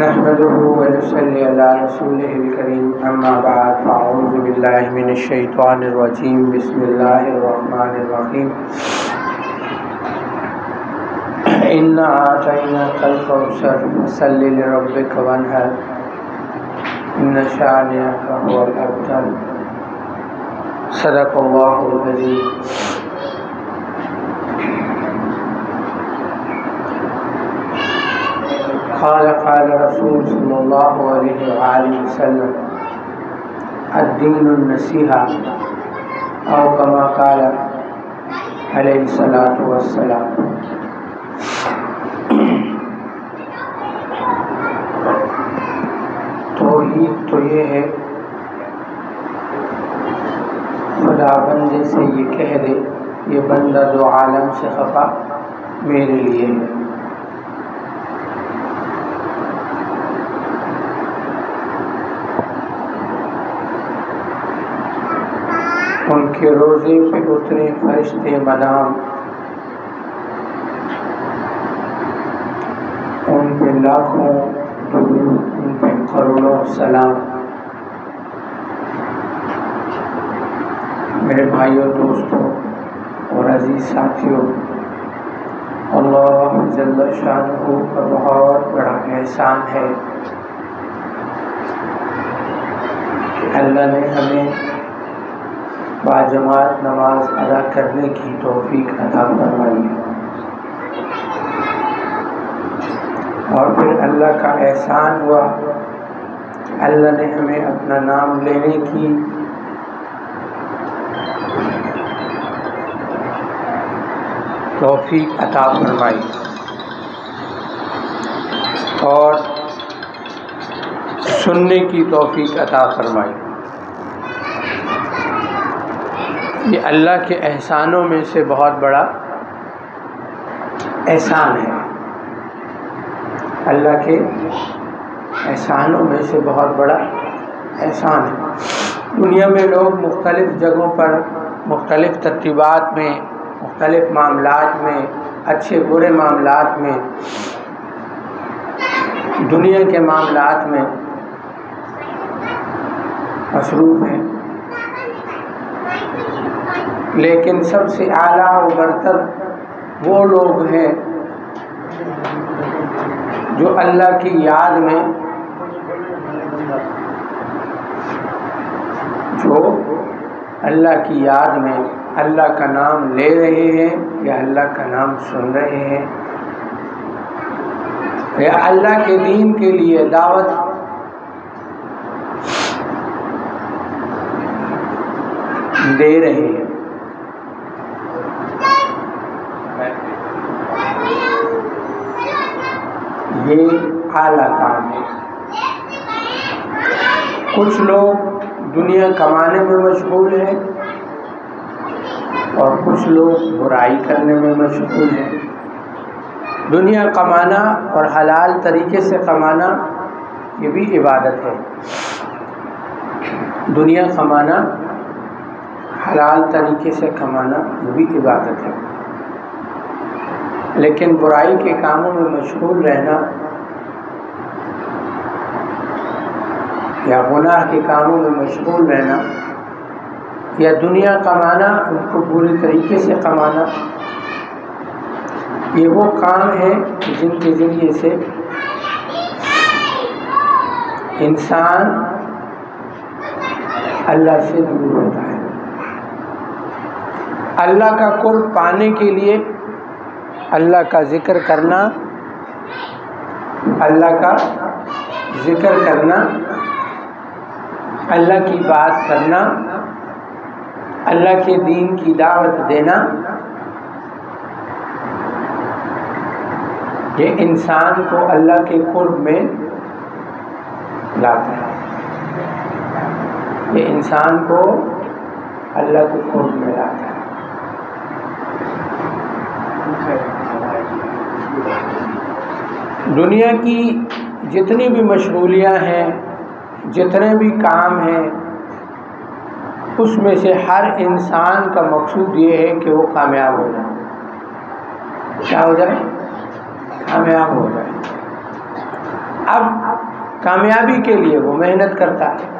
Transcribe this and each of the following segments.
نحمده ونصلي على رسوله الكريم اما بعد فاعوذ بالله من الشيطان الرجيم بسم الله الرحمن الرحيم إنا أعطيناك الكوثر فصل لربك وانحر إن شانئك هو الأبتر صدق الله العظيم. قال رسول صلی اللہ علیہ وآلہ وسلم الدین النصیحہ او کما قال علیہ الصلاۃ والسلام. توحید تو یہ ہے خدا بندے سے یہ کہہ دے یہ بندہ دو عالم سے خفا میرے لیے ہے. ان کے روزے پہ اترے فرشتے مدام، ان پہ لاکھوں درود، ان پہ کروڑوں سلام. میرے بھائیوں، دوستوں اور عزیز ساتھیوں، اللہ جل شانہ کا بہت بڑا احسان ہے کہ اللہ نے ہمیں باجماعت نماز ادا کرنے کی توفیق عطا فرمائی ہے. اور پھر اللہ کا احسان ہوا کہ اللہ نے ہمیں اپنا نام لینے کی توفیق عطا فرمائی اور سننے کی توفیق عطا فرمائی. یہ اللہ کے احسانوں میں سے بہت بڑا احسان ہے. اللہ کے احسانوں میں سے بہت بڑا احسان ہے. دنیا میں لوگ مختلف جگہوں پر مختلف ترتیبات میں مختلف معاملات میں اچھے برے معاملات میں دنیا کے معاملات میں مصروف ہیں، لیکن سب سے اعلیٰ و برتر وہ لوگ ہیں جو اللہ کی یاد میں اللہ کا نام لے رہے ہیں یا اللہ کا نام سن رہے ہیں یا اللہ کے دین کے لیے دعوت دے رہے ہیں. یہ اعلیٰ کام ہے. کچھ لوگ دنیا کمانے میں مشغول ہیں اور کچھ لوگ برائی کرنے میں مشغول ہیں. دنیا کمانا اور حلال طریقے سے کمانا یہ بھی عبادت ہے. دنیا کمانا، حلال طریقے سے کمانا یہ بھی عبادت ہے. لیکن برائی کے کاموں میں مشغول رہنا یا گناہ کے کاموں میں مشغول رہنا یا دنیا کمانا، ان کو پورے طریقے سے کمانا، یہ وہ کام ہے جن کے ذریعے سے انسان اللہ سے دور ہوتا ہے. اللہ کا قرب پانے کے لیے اللہ کا ذکر کرنا، اللہ کا ذکر کرنا، اللہ کی بات کرنا، اللہ کے دین کی دعوت دینا، یہ انسان کو اللہ کے قرب میں لاتا ہے. یہ انسان کو اللہ کے قرب میں لاتا ہے. دنیا کی جتنی بھی مشغولیاں ہیں، جتنے بھی کام ہیں، اس میں سے ہر انسان کا مقصود یہ ہے کہ وہ کامیاب ہو جائے. کیا ہو جائے؟ کامیاب ہو جائے. اب کامیابی کے لیے وہ محنت کرتا ہے.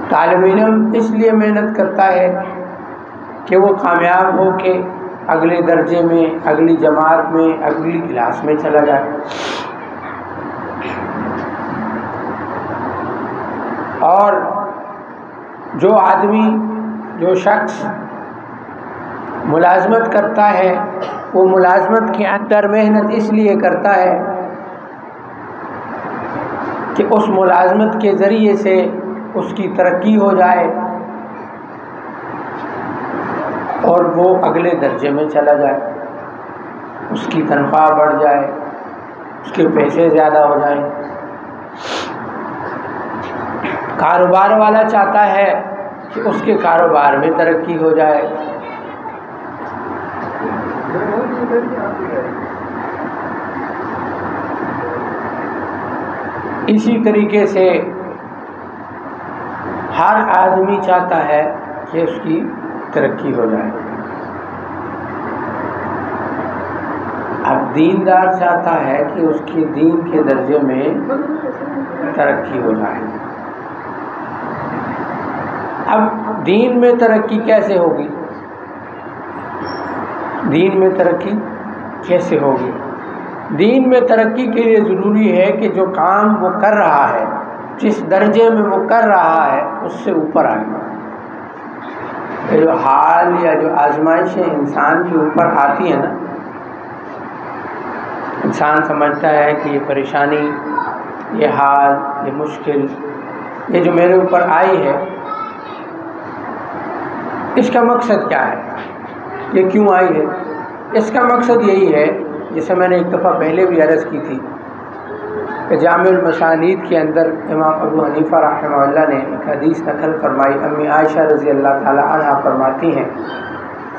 طالب علم اس لیے محنت کرتا ہے کہ وہ کامیاب ہو کے اگلے درجے میں، اگلی جماعت میں، اگلی کلاس میں چلا جائے. اور جو آدمی، جو شخص ملازمت کرتا ہے، وہ ملازمت کے اندر محنت اس لیے کرتا ہے کہ اس ملازمت کے ذریعے سے اس کی ترقی ہو جائے اور وہ اگلے درجے میں چلا جائے، اس کی تنخواہ بڑھ جائے، اس کے پیسے زیادہ ہو جائیں. کاروبار والا چاہتا ہے کہ اس کے کاروبار میں ترقی ہو جائے. اسی طریقے سے ہر آدمی چاہتا ہے کہ اس کی ترقی ہو جائے. اب دیندار چاہتا ہے کہ اس کی دین کے درجے میں ترقی ہو جائے. اب دین میں ترقی کیسے ہوگی؟ دین میں ترقی کیسے ہوگی؟ دین میں ترقی کے لیے ضروری ہے کہ جو کام وہ کر رہا ہے، جس درجے میں وہ کر رہا ہے، اس سے اوپر آئے. جو حال یا جو آزمائشیں انسان کے اوپر آتی ہیں نا، انسان سمجھتا ہے کہ یہ پریشانی، یہ حال، یہ مشکل، یہ جو میرے اوپر آئی ہے، اس کا مقصد کیا ہے؟ یہ کیوں آئی ہے؟ اس کا مقصد یہی ہے، جسے میں نے ایک دفعہ پہلے بھی عرض کی تھی کہ جامع المسانید کے اندر امام ابو حنیفہ رحمہ اللہ نے ایک حدیث نقل فرمائی. امی عائشہ رضی اللہ تعالی عنہ فرماتی ہیں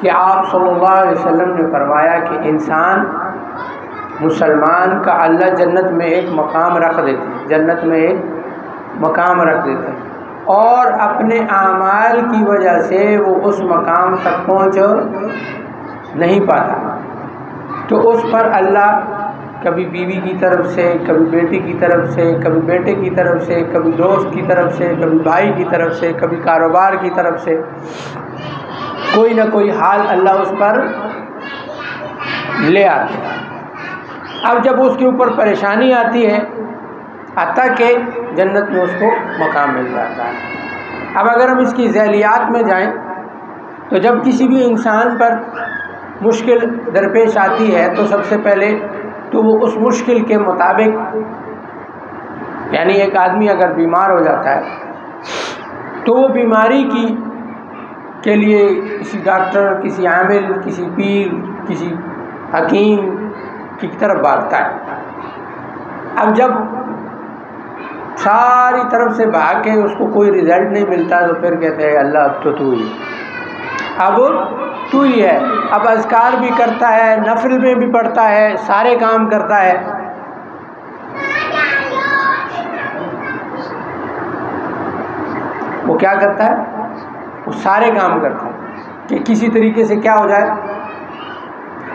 کہ آپ صلی اللہ علیہ وسلم نے فرمایا کہ انسان، مسلمان کا اللہ جنت میں ایک مقام رکھ دیتے ہیں، جنت میں ایک مقام رکھ دیتے ہیں، اور اپنے اعمال کی وجہ سے وہ اس مقام تک پہنچ نہیں پاتا. تو اس پر اللہ کبھی بیوی کی طرف سے، کبھی بیٹی کی طرف سے، کبھی بیٹے کی طرف سے، کبھی دوست کی طرف سے، کبھی بھائی کی طرف سے، کبھی کاروبار کی طرف سے کوئی نہ کوئی حال اللہ اس پر لے آتے ہیں. اب جب اس کے اوپر پریشانی آتی ہے، حتیٰ کہ جنت میں اس کو مقام مل جاتا ہے. اب اگر ہم اس کی ذیلیات میں جائیں تو جب کسی بھی انسان پر مشکل درپیش آتی ہے تو سب سے پہلے تو وہ اس مشکل کے مطابق، یعنی ایک آدمی اگر بیمار ہو جاتا ہے تو وہ بیماری کے لیے کسی ڈاکٹر، کسی عامل، کسی پیر، کسی حکیم کی طرف بھاگتا ہے. اب جب ساری طرف سے بھاگ کے اس کو کوئی رزلٹ نہیں ملتا تو پھر کہتے ہیں اللہ اب تو تو ہی، اب تو ہی ہے. اب اذکار بھی کرتا ہے، نفل میں بھی پڑھتا ہے، سارے کام کرتا ہے، وہ کیا کرتا ہے؟ وہ سارے کام کرتا ہے کہ کسی طریقے سے کیا ہو جائے،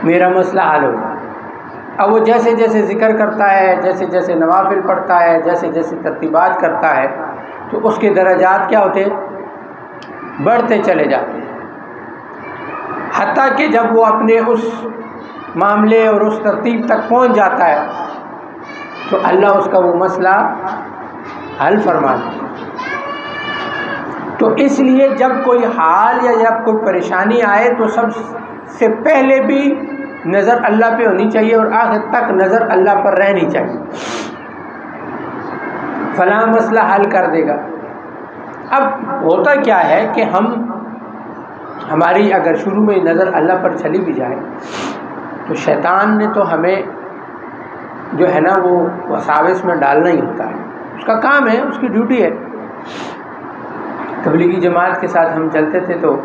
میرا مسئلہ حل ہو جائے. اب وہ جیسے جیسے ذکر کرتا ہے، جیسے جیسے نوافل پڑھتا ہے، جیسے جیسے ترتیبات کرتا ہے، تو اس کے درجات کیا ہوتے؟ بڑھتے چلے جاتے ہیں. حتیٰ کہ جب وہ اپنے اس معاملے اور اس ترتیب تک پہنچ جاتا ہے تو اللہ اس کا وہ مسئلہ حل فرما دیتا ہے. تو اس لیے جب کوئی حال یا جب کوئی پریشانی آئے تو سب سے پہلے بھی نظر اللہ پہ ہونی چاہیے اور آخر تک نظر اللہ پر رہنی چاہیے. فلاں مسئلہ حل کر دے گا. اب ہوتا کیا ہے کہ ہماری اگر شروع میں نظر اللہ پر چلی بھی جائے تو شیطان نے تو ہمیں جو ہے نا وہ وساوس میں ڈالنا ہی ہوتا ہے. اس کا کام ہے، اس کی ڈیوٹی ہے. تبلیغی جماعت کے ساتھ ہم چلتے تھے تو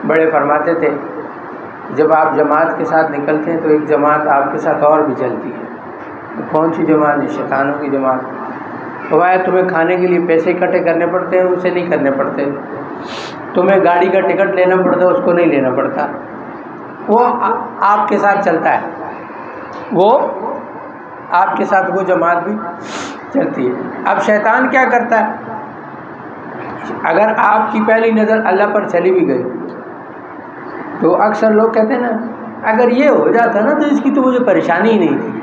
بڑے فرماتے تھے جب آپ جماعت کے ساتھ نکلتے ہیں تو ایک جماعت آپ کے ساتھ اور بھی چلتی ہے. کون سی جماعت؟ شیطانوں کی جماعت. فرمایا تمہیں کھانے کے لیے پیسے اکٹھے کرنے پڑتے ہیں، اسے نہیں کرنے پڑتے. تمہیں گاڑی کا ٹکٹ لینا پڑتا ہے، اس کو نہیں لینا پڑتا. وہ آپ کے ساتھ چلتا ہے، وہ آپ کے ساتھ وہ جماعت بھی چلتی ہے۔ اب شیطان کیا کرتا ہے، اگر آپ کی پہلی نظر اللہ پر چلی بھی گئی تو اکثر لوگ کہتے ہیں نا اگر یہ ہو جاتا نا تو اس کی تو مجھے پریشانی ہی نہیں تھی،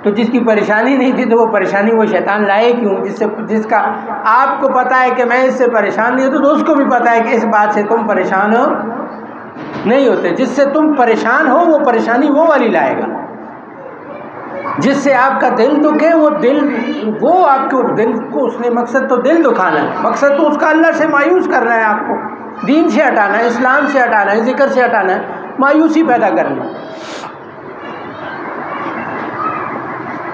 تو جس کی پریشانی نہیں تھی تو وہ پریشانی وہ شیطان لائے کیوں؟ جس کا آپ کو پتہ ہے کہ میں اس سے پریشان نہیں ہوں تو اس کو بھی پتہ ہے کہ اس بات سے تم پریشان ہو نہیں ہوتے۔ جس سے تم پریشان ہو وہ پریشانی وہ والی لائے گا، جس سے آپ کا دل دکھے وہ آپ کو دل کو اس نے مقصد تو دل دکھانا ہے، مقصد تو اس کا اللہ سے مایوس کر رہا ہے، آپ کو دین سے ہٹانا ہے، اسلام سے ہٹانا ہے، ذکر سے ہٹانا ہے، مایوسی پیدا کرنی۔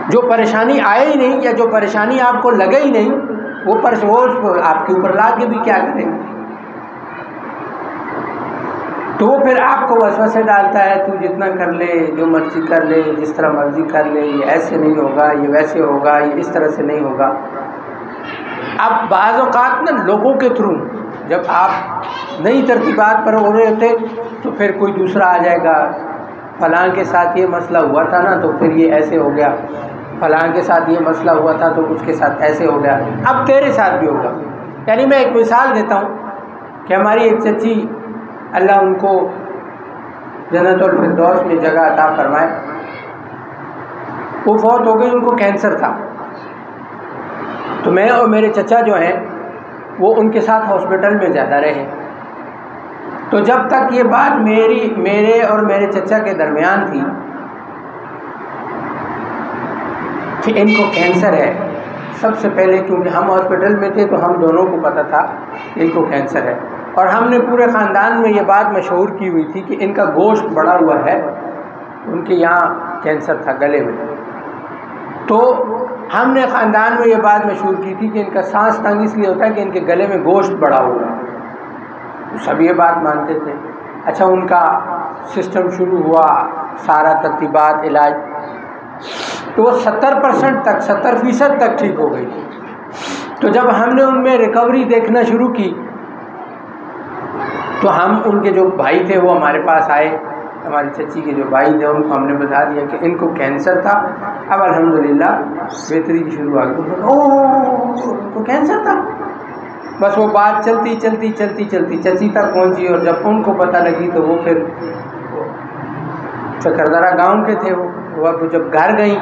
جو پریشانی آئے ہی نہیں یا جو پریشانی آپ کو لگے ہی نہیں وہ آپ کے اوپر لا کے بھی کیا کرے گا؟ تو وہ پھر آپ کو وسوسے ڈالتا ہے، تو جتنا کر لے، جو مرضی کر لے، جس طرح مرضی کر لے، یہ ایسے نہیں ہوگا، یہ ویسے ہوگا، یہ اس طرح سے نہیں ہوگا۔ اب بعض اوقات نا لوگوں کے تھرو جب آپ نئی ترتیبات پر ہو رہے ہوتے تو پھر کوئی دوسرا آ جائے گا، فلاں کے ساتھ یہ مسئلہ ہوا تھا نا تو پھر یہ ایسے ہو گیا، فلاں کے ساتھ یہ مسئلہ ہوا تھا تو اس کے ساتھ ایسے ہو گیا، اب تیرے ساتھ بھی ہوگا۔ یعنی میں ایک مثال دیتا ہوں کہ ہماری ایک چچی، اللہ ان کو جنت الفردوس میں جگہ عطا فرمائے، وہ فوت ہو گئی، ان کو کینسر تھا، تو میں اور میرے چچا جو ہیں وہ ان کے ساتھ ہاسپٹل میں زیادہ رہے۔ تو جب تک یہ بات میرے اور میرے چچا کے درمیان تھی کہ ان کو کینسر ہے، سب سے پہلے کیونکہ ہم ہاسپٹل میں تھے تو ہم دونوں کو پتہ تھا کہ ان کو کینسر ہے، اور ہم نے پورے خاندان میں یہ بات مشہور کی ہوئی تھی کہ ان کا گوشت بڑا ہوا ہے، ان کے یہاں کینسر تھا گلے میں، تو ہم نے خاندان میں یہ بات مشہور کی تھی کہ ان کا سانس تنگ اس لیے ہوتا ہے کہ ان کے گلے میں گوشت بڑا ہوا ہے، سب یہ بات مانتے تھے۔ اچھا، ان کا سسٹم شروع ہوا، سارا ترتیبات، علاج، تو وہ 70% تک ٹھیک ہو گئی تھی۔ تو جب ہم نے ان میں ریکوری دیکھنا شروع کی تو ہم ان کے جو بھائی تھے وہ ہمارے پاس آئے، ہماری چچی کے جو بھائی تھے ان کو ہم نے بتا دیا کہ ان کو کینسر تھا، اب الحمدللہ بہتری کی شروع آ گئی۔ ان کو کینسر تھا، بس وہ بات چلتی چچی تک پہنچی، اور جب ان کو پتہ لگی تو وہ پھر چکردرا گاؤں کے تھے، وہ جب گھر گئیں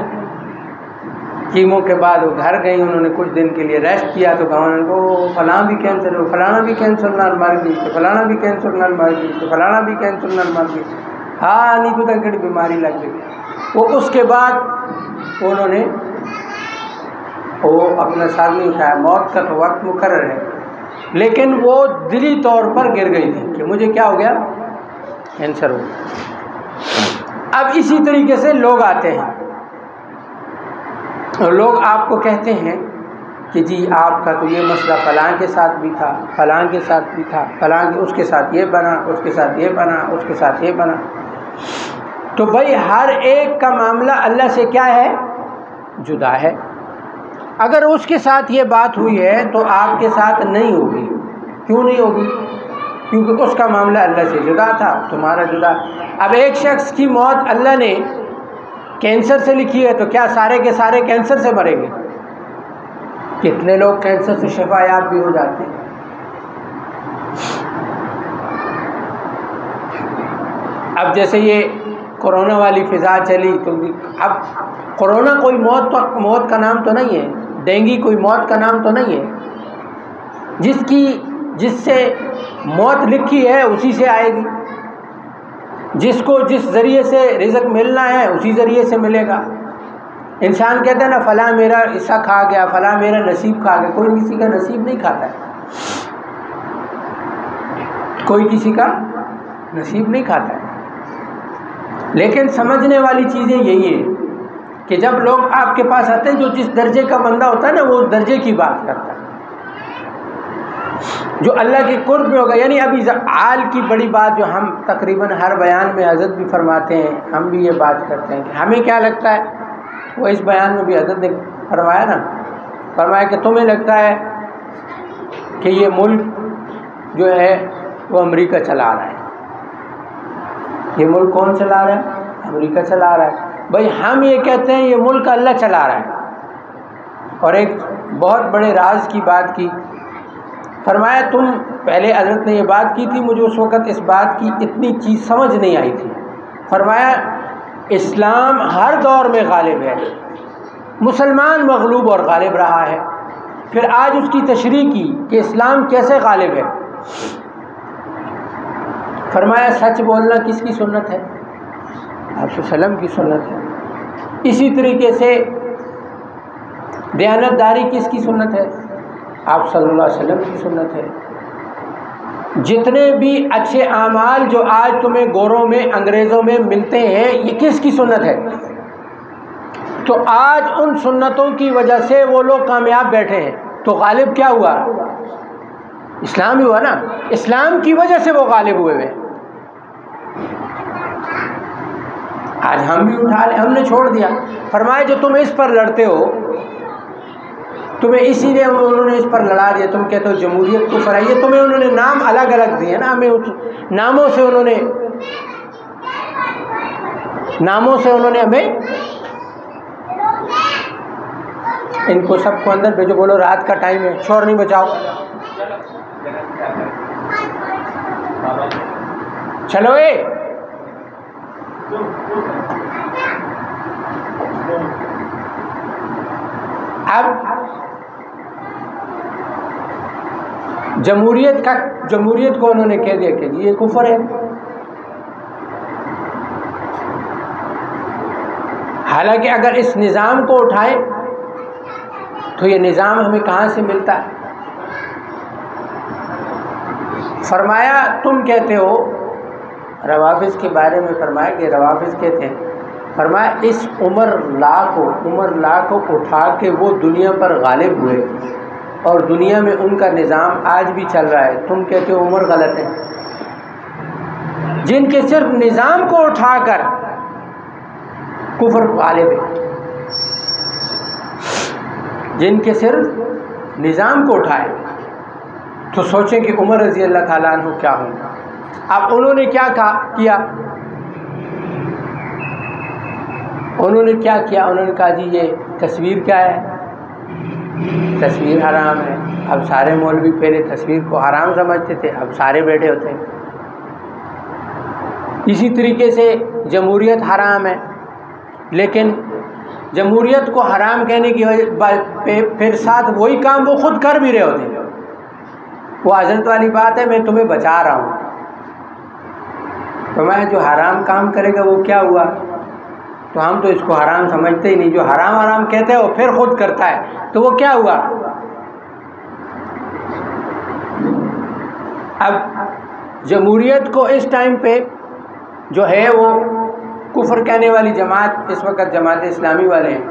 کیمو کے بعد، وہ گھر گئیں، انہوں نے کچھ دن کے لیے ریسٹ کیا تو گاؤں کو فلاں بھی کینسر ہو، فلانا بھی کینسر نال مر گئی، تو فلانا بھی کینسر نال مر گئی، تو فلانا بھی کینسر نال مر گئی، ہاں نہیں تو کہڑی بیماری لگ گئی۔ وہ اس کے بعد انہوں نے وہ اپنا سر نہیں اٹھایا، موت کا تو وقت مقرر ہے، لیکن وہ دلی طور پر گر گئی تھی کہ مجھے کیا ہو گیا، کینسر ہو گیا۔ اب اسی طریقے سے لوگ آتے ہیں اور لوگ آپ کو کہتے ہیں کہ جی آپ کا تو یہ مسئلہ فلاں کے ساتھ بھی تھا، فلاں کے ساتھ بھی تھا، فلاں اس کے ساتھ یہ بنا، اس کے ساتھ یہ بنا، اس کے ساتھ یہ بنا۔ تو بھائی ہر ایک کا معاملہ اللہ سے کیا ہے، جدا ہے۔ اگر اس کے ساتھ یہ بات ہوئی ہے تو آپ کے ساتھ نہیں ہوگی، کیوں نہیں ہوگی؟ کیونکہ اس کا معاملہ اللہ سے جدا تھا، تمہارا جدا۔ اب ایک شخص کی موت اللہ نے کینسر سے لکھی ہے تو کیا سارے کے سارے کینسر سے مریں گے؟ کتنے لوگ کینسر سے شفا یاب بھی ہو جاتے ہیں۔ اب جیسے یہ کورونا والی فضا چلی تو اب کورونا کوئی موت کا نام تو نہیں ہے، ڈینگی کوئی موت کا نام تو نہیں ہے، جس سے موت لکھی ہے اسی سے آئے گی، جس کو جس ذریعے سے رزق ملنا ہے اسی ذریعے سے ملے گا۔ انسان کہتا ہے نا فلاں میرا حصہ کھا گیا، فلاں میرا نصیب کھا گیا، کوئی کسی کا نصیب نہیں کھاتا ہے، کوئی کسی کا نصیب نہیں کھاتا ہے۔ لیکن سمجھنے والی چیزیں یہی ہے کہ جب لوگ آپ کے پاس آتے ہیں، جو جس درجے کا بندہ ہوتا ہے نا وہ اس درجے کی بات کرتا ہے، جو اللہ کے قرب میں ہوگا۔ یعنی ابھی آل کی بڑی بات جو ہم تقریباً ہر بیان میں حضرت بھی فرماتے ہیں، ہم بھی یہ بات کرتے ہیں کہ ہمیں کیا لگتا ہے، وہ اس بیان میں بھی حضرت نے فرمایا نا، فرمایا کہ تمہیں لگتا ہے کہ یہ ملک جو ہے وہ امریکہ چلا رہا ہے، یہ ملک کون چلا رہا ہے؟ امریکہ چلا رہا ہے۔ بھائی ہم یہ کہتے ہیں یہ ملک اللہ چلا رہا ہے، اور ایک بہت بڑے راز کی بات کی، فرمایا تم پہلے حضرت نے یہ بات کی تھی، مجھے اس وقت اس بات کی اتنی چیز سمجھ نہیں آئی تھی، فرمایا اسلام ہر دور میں غالب ہے، مسلمان مغلوب اور غالب رہا ہے، پھر آج اس کی تشریح کی کہ اسلام کیسے غالب ہے، فرمایا سچ بولنا کس کی سنت ہے؟ آپ صلی اللہ علیہ وسلم کی سنت ہے۔ اسی طریقے سے دیانتداری کس کی سنت ہے؟ آپ صلی اللہ علیہ وسلم کی سنت ہے۔ جتنے بھی اچھے اعمال جو آج تمہیں گوروں میں انگریزوں میں ملتے ہیں یہ کس کی سنت ہے؟ تو آج ان سنتوں کی وجہ سے وہ لوگ کامیاب بیٹھے ہیں، تو غالب کیا ہوا؟ اسلام ہی ہوا نا، اسلام کی وجہ سے وہ غالب ہوئے ہیں۔ آج ہم بھی اٹھا لیں، ہم نے چھوڑ دیا، فرمایا جو تم اس پر لڑتے ہو تمہیں اسی لیے انہوں نے اس پر لڑا دیا، تم کہتے ہو جمہوریت کو فرائیے، تمہیں انہوں نے نام الگ الگ دیے نا، ہمیں اس ناموں سے انہوں نے ہمیں ان کو سب کو اندر بھیجو، بولو رات کا ٹائم ہے، شور نہیں بچاؤ، چلو اب جمہوریت کو انہوں نے کہہ دیا کہ یہ کفر ہے، حالانکہ اگر اس نظام کو اٹھائے تو یہ نظام ہمیں کہاں سے ملتا ہے؟ فرمایا تم کہتے ہو روافض کے بارے میں، فرمایا کہ روافض کہتے ہیں، فرمایا اس عمر لا کو اٹھا کے وہ دنیا پر غالب ہوئے اور دنیا میں ان کا نظام آج بھی چل رہا ہے، تم کہتے ہو عمر غلط ہے، جن کے صرف نظام کو اٹھا کر کفر غالب ہے، جن کے صرف نظام کو اٹھائے، تو سوچیں کہ عمر رضی اللہ تعالیٰ عنہ کیا ہوں۔ اب انہوں نے کیا کیا؟ انہوں نے کہا جی یہ تصویر کیا ہے؟ تصویر حرام ہے۔ اب سارے مولوی پہلے تصویر کو حرام سمجھتے تھے، اب سارے بیٹھے ہوتے ہیں۔ اسی طریقے سے جمہوریت حرام ہے، لیکن جمہوریت کو حرام کہنے کی وجہ پھر ساتھ وہی کام وہ خود کر بھی رہے ہوتے ہیں۔ وہ حضرت والی بات ہے، میں تمہیں بچا رہا ہوں، تو میں جو حرام کام کرے گا وہ کیا ہوا؟ تو ہم تو اس کو حرام سمجھتے ہی نہیں، جو حرام کہتے ہیں وہ پھر خود کرتا ہے، تو وہ کیا ہوا؟ اب جمہوریت کو اس ٹائم پہ جو ہے وہ کفر کہنے والی جماعت اس وقت جماعت اسلامی والے ہیں،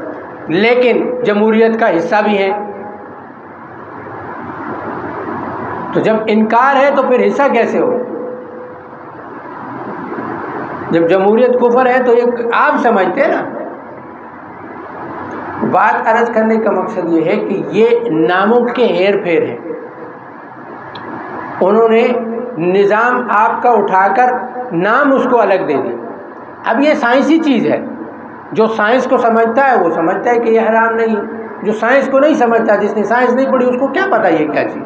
لیکن جمہوریت کا حصہ بھی ہیں، تو جب انکار ہے تو پھر حصہ کیسے ہو؟ جب جمہوریت کفر ہے تو یہ آپ سمجھتے ہیں نا۔ بات عرض کرنے کا مقصد یہ ہے کہ یہ ناموں کے ہیر پھیر ہیں، انہوں نے نظام آپ کا اٹھا کر نام اس کو الگ دے دیا۔ اب یہ سائنسی چیز ہے، جو سائنس کو سمجھتا ہے وہ سمجھتا ہے کہ یہ حرام نہیں ہے، جو سائنس کو نہیں سمجھتا، جس نے سائنس نہیں پڑھی، اس کو کیا پتہ یہ کیا چیز۔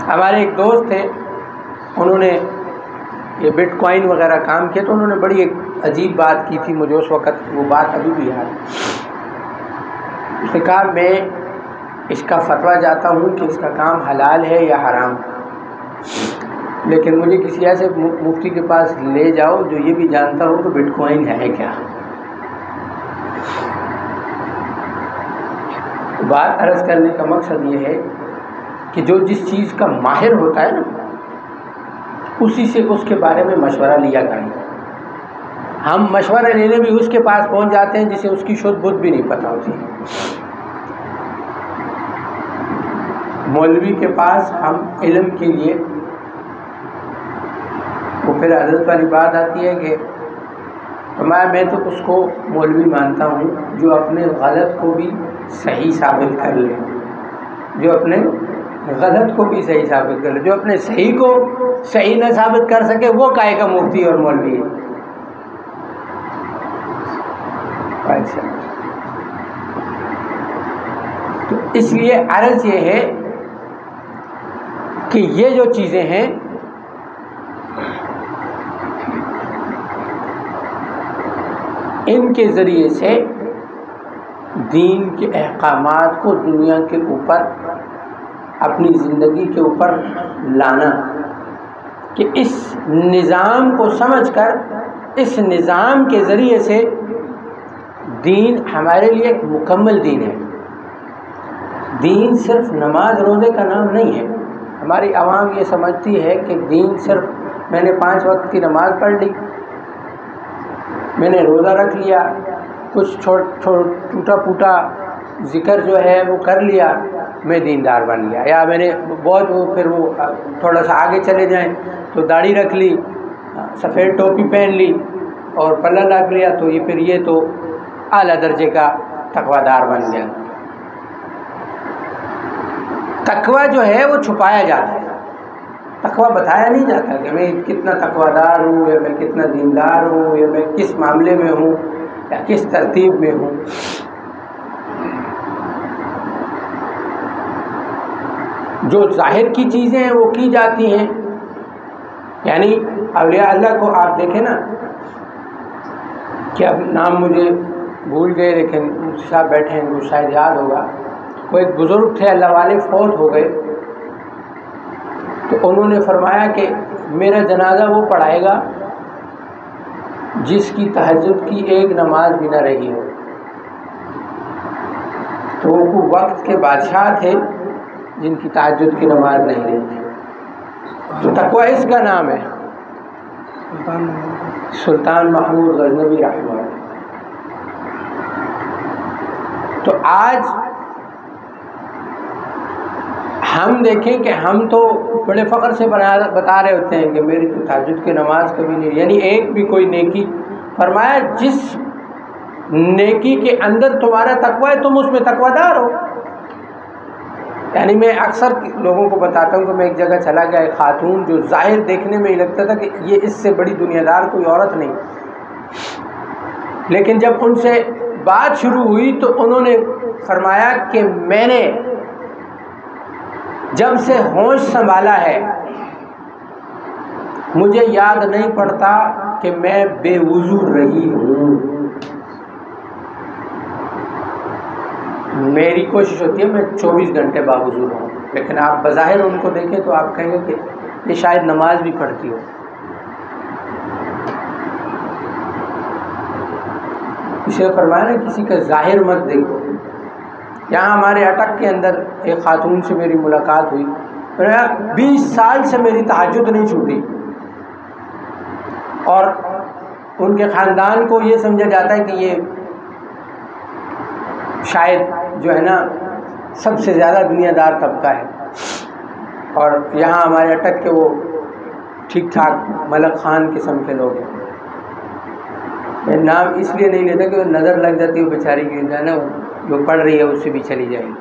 ہمارے ایک دوست تھے، انہوں نے یہ بٹ کوائن وغیرہ کام کیا، تو انہوں نے بڑی ایک عجیب بات کی تھی، مجھے اس وقت وہ بات ابھی بھی یاد ہے۔ اس نے کہا میں اس کا فتویٰ جاتا ہوں کہ اس کا کام حلال ہے یا حرام، لیکن مجھے کسی ایسے مفتی کے پاس لے جاؤ جو یہ بھی جانتا ہو کہ بٹ کوائن ہے کیا۔ بات عرض کرنے کا مقصد یہ ہے کہ جو جس چیز کا ماہر ہوتا ہے نا، اسی سے اس کے بارے میں مشورہ لیا کریں۔ ہم مشورہ لینے بھی اس کے پاس پہنچ جاتے ہیں جسے اس کی شدھ بدھ بھی نہیں پتہ ہوتی۔ مولوی کے پاس ہم علم کے لیے، وہ پھر حضرت والی بات آتی ہے کہ میں تو اس کو مولوی مانتا ہوں جو اپنے غلط کو بھی صحیح ثابت کر لے، جو اپنے غلط کو بھی صحیح ثابت کر لے، جو اپنے صحیح کو صحیح نہ ثابت کر سکے وہ کائے کا مفتی اور مولوی ہے۔ تو اس لیے عرض یہ ہے کہ یہ جو چیزیں ہیں ان کے ذریعے سے دین کے احکامات کو دنیا کے اوپر اپنی زندگی کے اوپر لانا، کہ اس نظام کو سمجھ کر اس نظام کے ذریعے سے دین ہمارے لیے ایک مکمل دین ہے۔ دین صرف نماز روزے کا نام نہیں ہے۔ ہماری عوام یہ سمجھتی ہے کہ دین صرف میں نے 5 وقت کی نماز پڑھ لی، میں نے روزہ رکھ لیا، کچھ ٹوٹا پھوٹا ذکر جو ہے وہ کر لیا، میں دیندار بن گیا، یا میں نے بہت پھر وہ تھوڑا سا آگے چلے جائیں تو داڑھی رکھ لی، سفید ٹوپی پہن لی اور پلہ رکھ لیا، تو یہ پھر یہ تو اعلیٰ درجے کا تقوی دار بن گیا۔ تقوی جو ہے وہ چھپایا جاتا ہے، تقوی بتایا نہیں جاتا کہ میں کتنا تقوی دار ہوں، یا میں کتنا دیندار ہوں، یا میں کس معاملے میں ہوں، یا کس ترتیب میں ہوں۔ جو ظاہر کی چیزیں ہیں وہ کی جاتی ہیں، یعنی اولیاء اللہ کو آپ دیکھیں نا، کہ اب نام مجھے بھول گئے لیکن مفتی صاحب بیٹھے ہیں، وہ شاید یاد ہوگا، کوئی ایک بزرگ تھے اللہ والے، فوت ہو گئے، تو انہوں نے فرمایا کہ میرا جنازہ وہ پڑھائے گا جس کی تہجد کی ایک نماز بھی نہ رہی ہو۔ تو وہ وقت کے بادشاہ تھے جن کی تہجد کی نماز نہیں رہی تھی۔ تو تقوی اس کا نام ہے، سلطان محمود غزنوی رحمہ اللہ۔ تو آج ہم دیکھیں کہ ہم تو بڑے فخر سے بتا رہے ہوتے ہیں کہ میری تو تہجد کی نماز کبھی نہیں، یعنی ایک بھی کوئی نیکی، فرمایا جس نیکی کے اندر تمہارا تقوی ہے تم اس میں تقوی دار ہو۔ یعنی میں اکثر لوگوں کو بتاتا ہوں کہ میں ایک جگہ چلا گیا، ایک خاتون جو ظاہر دیکھنے میں ہی لگتا تھا کہ یہ اس سے بڑی دنیا دار کوئی عورت نہیں، لیکن جب ان سے بات شروع ہوئی تو انہوں نے فرمایا کہ میں نے جب سے ہوش سنبھالا ہے مجھے یاد نہیں پڑتا کہ میں بے وضو رہی ہوں۔ میری کوشش ہوتی ہے میں 24 گھنٹے باوضو رہوں، لیکن آپ بظاہر ان کو دیکھیں تو آپ کہیں گے کہ یہ شاید نماز بھی پڑھتی ہو۔ اسے فرمایا نا کسی کا ظاہر مت دیکھو۔ یہاں ہمارے اٹک کے اندر ایک خاتون سے میری ملاقات ہوئی، 20 سال سے میری تہجد نہیں چھوٹی، اور ان کے خاندان کو یہ سمجھا جاتا ہے کہ یہ شاید جو ہے نا سب سے زیادہ دنیا دار طبقہ ہے، اور یہاں ہمارے اٹک کے وہ ٹھیک ٹھاک ملک خان قسم کے لوگ ہیں۔ میں نام اس لیے نہیں لیتا کہ وہ نظر لگ جاتی ہے بیچاری کی، جو ہے نا جو پڑھ رہی ہے اس سے بھی چلی جائے گی۔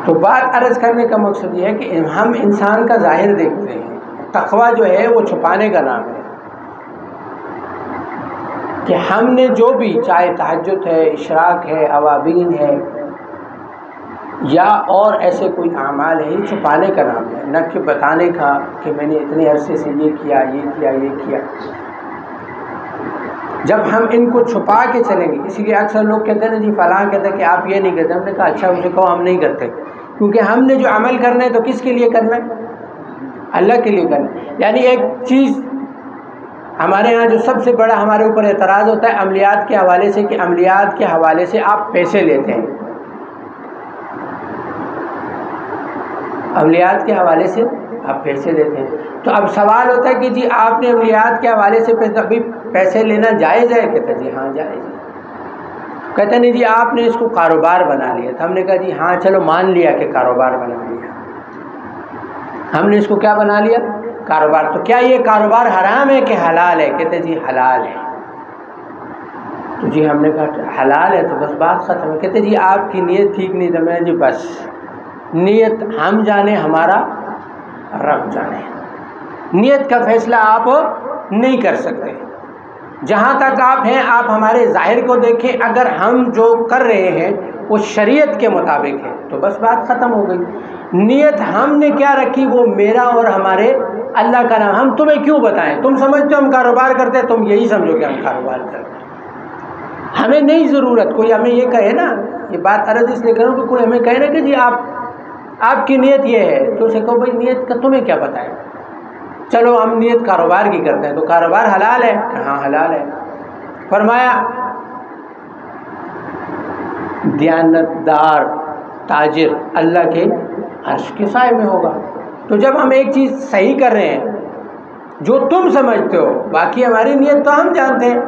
تو بات عرض کرنے کا مقصد یہ ہے کہ ہم انسان کا ظاہر دیکھتے ہیں، تقوی جو ہے وہ چھپانے کا نام ہے، کہ ہم نے جو بھی چاہے تہجد ہے، اشراق ہے، اوابین ہے، یا اور ایسے کوئی اعمال ہے، یہ چھپانے کا نام ہے، نہ کہ بتانے کا کہ میں نے اتنے عرصے سے یہ کیا یہ کیا یہ کیا۔ جب ہم ان کو چھپا کے چلیں گے، اسی لیے اکثر لوگ کہتے ہیں نا جی فلاں کہتے ہیں کہ آپ یہ نہیں کرتے، ہم نے کہا اچھا اسے کہو ہم نہیں کرتے، کیونکہ ہم نے جو عمل کرنا ہے تو کس کے لیے کرنا ہے؟ اللہ کے لیے کرنا ہے۔ یعنی ایک چیز ہمارے ہاں جو سب سے بڑا ہمارے اوپر اعتراض ہوتا ہے عملیات کے حوالے سے، کہ عملیات کے حوالے سے آپ پیسے لیتے ہیں، عملیات کے حوالے سے آپ پیسے لیتے ہیں۔ تو اب سوال ہوتا ہے کہ جی آپ نے عملیات کے حوالے سے پیسے لینا جائز ہے؟ کہتا جی ہاں جائز ہے۔ کہتے نہیں جی آپ نے اس کو کاروبار بنا لیا تھا، ہم نے کہا جی ہاں چلو مان لیا کہ کاروبار بنا لیا، ہم نے اس کو کیا بنا لیا؟ کاروبار۔ تو کیا یہ کاروبار حرام ہے کہ حلال ہے؟ کہتے جی حلال ہے۔ تو جی ہم نے کہا حلال ہے تو بس بات ختم ہے۔ کہتے جی آپ کی نیت ٹھیک نہیں تھا۔ میں جی بس نیت ہم جانے ہمارا رب جانے، نیت کا فیصلہ آپ نہیں کر سکتے۔ جہاں تک آپ ہیں آپ ہمارے ظاہر کو دیکھیں، اگر ہم جو کر رہے ہیں وہ شریعت کے مطابق ہے تو بس بات ختم ہو گئی۔ نیت ہم نے کیا رکھی وہ میرا اور ہمارے اللہ کا نام، ہم تمہیں کیوں بتائیں؟ تم سمجھتے ہو ہم کاروبار کرتے ہیں، تم یہی سمجھو کہ ہم کاروبار کرتے ہیں، ہمیں نہیں ضرورت کوئی ہمیں یہ کہے نا، یہ بات عرض اس لیے کروں کہ کوئی ہمیں کہے نا کہ جی آپ کی نیت یہ ہے، تو اسے کہو بھائی نیت کا تمہیں کیا پتہ ہے؟ چلو ہم نیت کاروبار کی کرتے ہیں، تو کاروبار حلال ہے؟ ہاں حلال ہے۔ فرمایا دیانتدار تاجر اللہ کے عرش کے سائے میں ہوگا۔ تو جب ہم ایک چیز صحیح کر رہے ہیں جو تم سمجھتے ہو، باقی ہماری نیت تو ہم جانتے ہیں،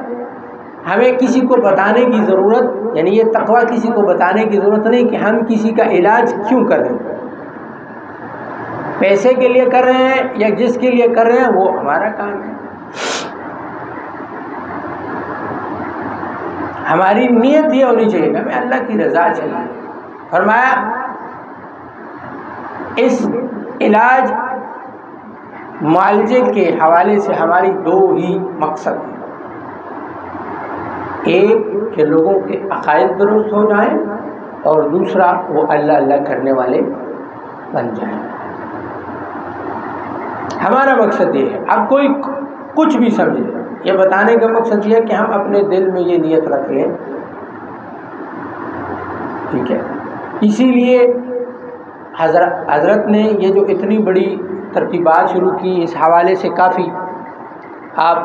ہمیں کسی کو بتانے کی ضرورت، یعنی یہ تقویٰ کسی کو بتانے کی ضرورت نہیں کہ ہم کسی کا علاج کیوں کر رہے ہیں، پیسے کے لیے کر رہے ہیں یا جس کے لیے کر رہے ہیں وہ ہمارا کام ہے، ہماری نیت یہ ہونی چاہیے کہ ہمیں اللہ کی رضا چاہیے۔ فرمایا اس علاج معالجے کے حوالے سے ہماری دو ہی مقصد ہیں، ایک کہ لوگوں کے عقائد درست ہو جائیں، اور دوسرا وہ اللہ اللہ کرنے والے بن جائیں۔ ہمارا مقصد یہ ہے، اب کوئی کچھ بھی سمجھے، یہ بتانے کا مقصد یہ ہے کہ ہم اپنے دل میں یہ نیت رکھ لیں، ٹھیک ہے۔ اسی لیے حضرت نے یہ جو اتنی بڑی ترتیبات شروع کی، اس حوالے سے کافی آپ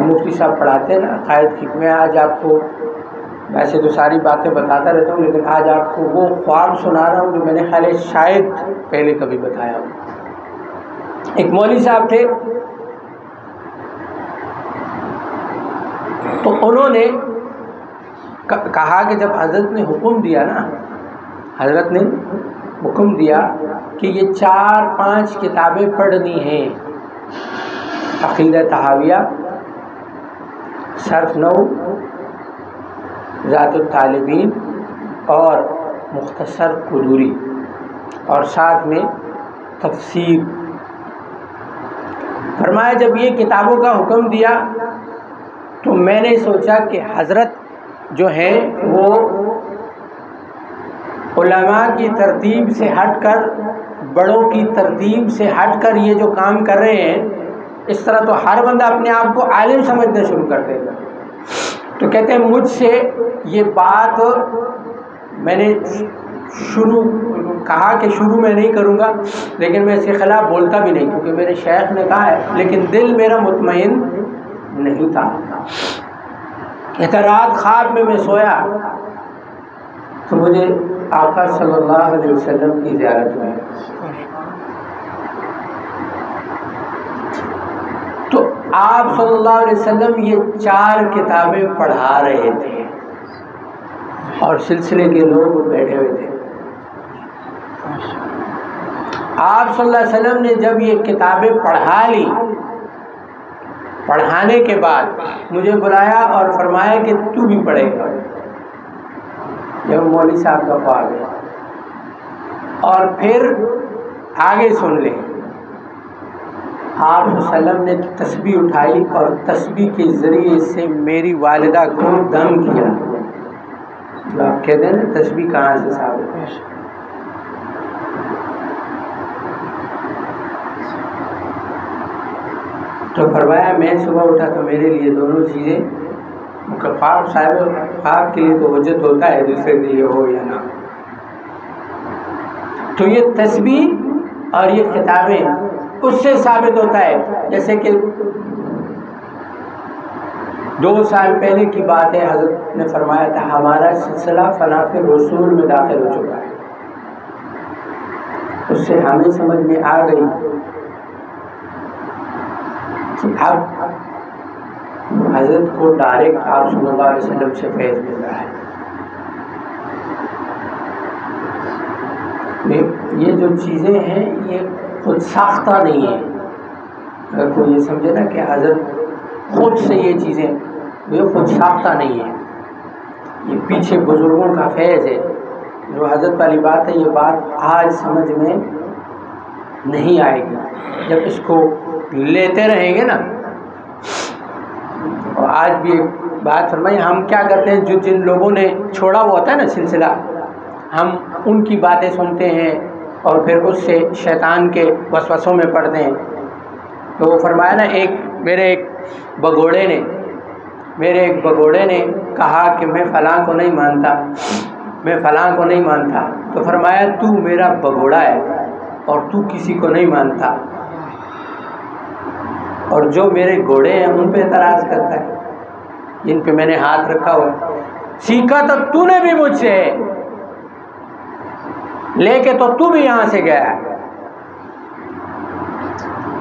مفتی صاحب پڑھاتے ہیں نا عقائد کی، میں آج آپ کو ویسے تو ساری باتیں بتاتا رہتا ہوں، لیکن آج آپ کو وہ خواب سنا رہا ہوں جو میں نے خیال ہے شاید پہلے کبھی بتایا ہوں۔ ایک مولوی صاحب تھے، تو انہوں نے کہا کہ جب حضرت نے حکم دیا نا، حضرت نے حکم دیا کہ یہ 4-5 کتابیں پڑھنی ہیں، عقیدہ طحاویہ، صرف نو، ذات الطالبین اور مختصر قدوری، اور ساتھ میں تفسیر۔ فرمایا جب یہ کتابوں کا حکم دیا تو میں نے سوچا کہ حضرت جو ہیں وہ علماء کی ترتیب سے ہٹ کر، بڑوں کی ترتیب سے ہٹ کر یہ جو کام کر رہے ہیں، اس طرح تو ہر بندہ اپنے آپ کو عالم سمجھنا شروع کر دے گا۔ تو کہتے ہیں مجھ سے یہ بات میں نے کہا کہ شروع میں نہیں کروں گا، لیکن میں اس کے خلاف بولتا بھی نہیں، کیونکہ میرے شیخ نے کہا ہے، لیکن دل میرا مطمئن نہیں تھا۔ کہتا رات خواب میں سویا تو مجھے آقا صلی اللہ علیہ وسلم کی زیارت ہوئی، تو آپ صلی اللہ علیہ وسلم یہ 4 کتابیں پڑھا رہے تھے اور سلسلے کے لوگ بیٹھے ہوئے تھے۔ آپ صلی اللہ علیہ وسلم نے جب یہ کتابیں پڑھا لی، پڑھانے کے بعد مجھے بلایا اور فرمایا کہ تو بھی پڑھے گا۔ جب مولوی صاحب کا خواب ہے، اور پھر آگے سن لیں، آپ صلی اللہ علیہ وسلم نے تسبیح اٹھائی اور تسبیح کے ذریعے سے میری والدہ کو دم کیا۔ جو آپ کہتے ہیں نا تسبیح کہاں سے ثابت ہے؟ تو فرمایا میں صبح اٹھا تو میرے لیے دونوں چیزیں، خواب صاحب خواب کے لیے تو حجت ہوتا ہے، دوسرے کے لیے ہو یا نہ، تو یہ تسبیح اور یہ کتابیں اس سے ثابت ہوتا ہے۔ جیسے کہ 2 سال پہلے کی بات ہے، حضرت نے فرمایا تھا ہمارا سلسلہ فناف رسول میں داخل ہو چکا ہے، اس سے ہمیں سمجھ میں آ گئی کہ اب حضرت کو ڈائریکٹ آپ صلی اللہ علیہ وسلم سے فیض مل رہا ہے۔ یہ جو چیزیں ہیں یہ خود ساختہ نہیں ہے، اگر کوئی یہ سمجھے نا کہ حضرت خود سے یہ چیزیں، یہ خود ساختہ نہیں ہے، یہ پیچھے بزرگوں کا فیض ہے۔ جو حضرت والی بات ہے، یہ بات آج سمجھ میں نہیں آئے گی، جب اس کو لیتے رہیں گے نا اور آج بھی ایک بات فرمائی، ہم کیا کرتے ہیں، جو جن لوگوں نے چھوڑا ہوا ہوتا ہے نا سلسلہ، ہم ان کی باتیں سنتے ہیں اور پھر اس سے شیطان کے وسوسوں میں پڑتے ہیں۔ تو وہ فرمایا نا، میرے ایک بگوڑے نے کہا کہ میں فلاں کو نہیں مانتا، تو فرمایا تو میرا بگوڑا ہے اور تو کسی کو نہیں مانتا، اور جو میرے گھوڑے ہیں ان پہ اعتراض کرتا ہے، جن پہ میں نے ہاتھ رکھا ہوا، سیکھا تو نے بھی مجھ سے، لے کے تو بھی یہاں سے گیا ہے۔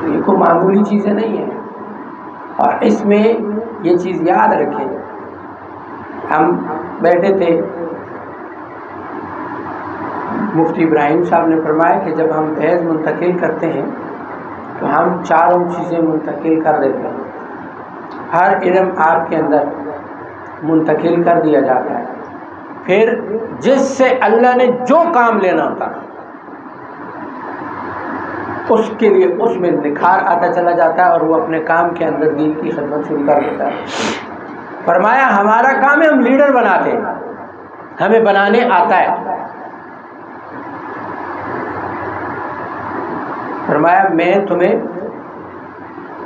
تو یہ کوئی معمولی چیزیں نہیں ہیں، اور اس میں یہ چیز یاد رکھیں۔ ہم بیٹھے تھے، مفتی ابراہیم صاحب نے فرمایا کہ جب ہم فیض منتقل کرتے ہیں تو ہم چاروں چیزیں منتقل کر دیتے ہیں۔ ہر علم آپ کے اندر منتقل کر دیا جاتا ہے، پھر جس سے اللہ نے جو کام لینا ہوتا اس کے لیے اس میں نکھار آتا چلا جاتا ہے، اور وہ اپنے کام کے اندر دین کی خدمت شروع کر دیتا ہے۔ فرمایا ہمارا کام ہے، ہم لیڈر بناتے ہیں، ہمیں بنانے آتا ہے۔ فرمایا میں تمہیں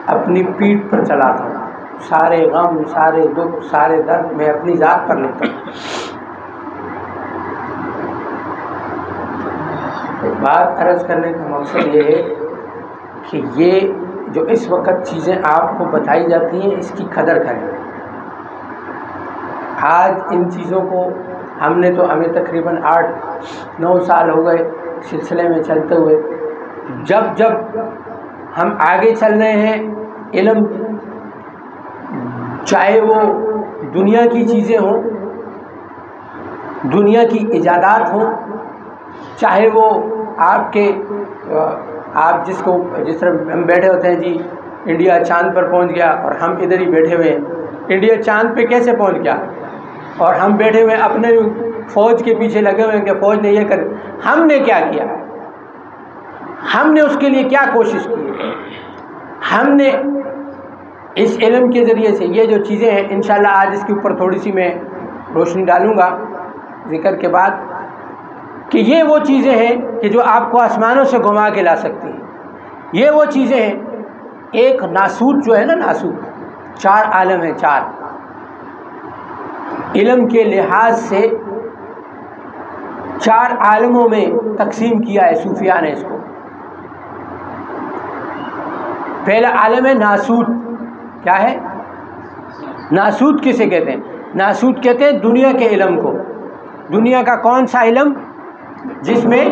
اپنی پیٹھ پر چلاتا ہوں، سارے غم، سارے دکھ، سارے درد میں اپنی ذات پر لیتا ہوں۔ بات عرض کرنے کا مقصد یہ ہے کہ یہ جو اس وقت چیزیں آپ کو بتائی جاتی ہیں، اس کی قدر کریں۔ آج ان چیزوں کو ہمیں تقریباً 8-9 سال ہو گئے سلسلے میں چلتے ہوئے۔ جب ہم آگے چل رہے ہیں، علم چاہے وہ دنیا کی چیزیں ہوں، دنیا کی ایجادات ہوں، چاہے وہ آپ جس طرح ہم بیٹھے ہوتے ہیں، جی انڈیا چاند پر پہنچ گیا اور ہم ادھر ہی بیٹھے ہوئے ہیں، انڈیا چاند پہ کیسے پہنچ گیا، اور ہم بیٹھے ہوئے اپنے فوج کے پیچھے لگے ہوئے ہیں کہ فوج نے یہ کر، ہم نے کیا کیا، ہم نے اس کے لیے کیا کوشش کی، ہم نے اس علم کے ذریعے سے یہ جو چیزیں ہیں، انشاءاللہ آج اس کے اوپر تھوڑی سی میں روشنی ڈالوں گا ذکر کے بعد، کہ یہ وہ چیزیں ہیں کہ جو آپ کو آسمانوں سے گھما کے لا سکتی ہیں۔ یہ وہ چیزیں ہیں، ایک ناسوت جو ہے نا، ناسوت 4 عالم ہیں، 4 علم کے لحاظ سے 4 عالموں میں تقسیم کیا ہے صوفیاء نے اس کو۔ پہلا عالم ہے ناسوت۔ کیا ہے ناسوت؟ کسے کہتے ہیں؟ ناسوت کہتے ہیں دنیا کے علم کو۔ دنیا کا کون سا علم؟ جس میں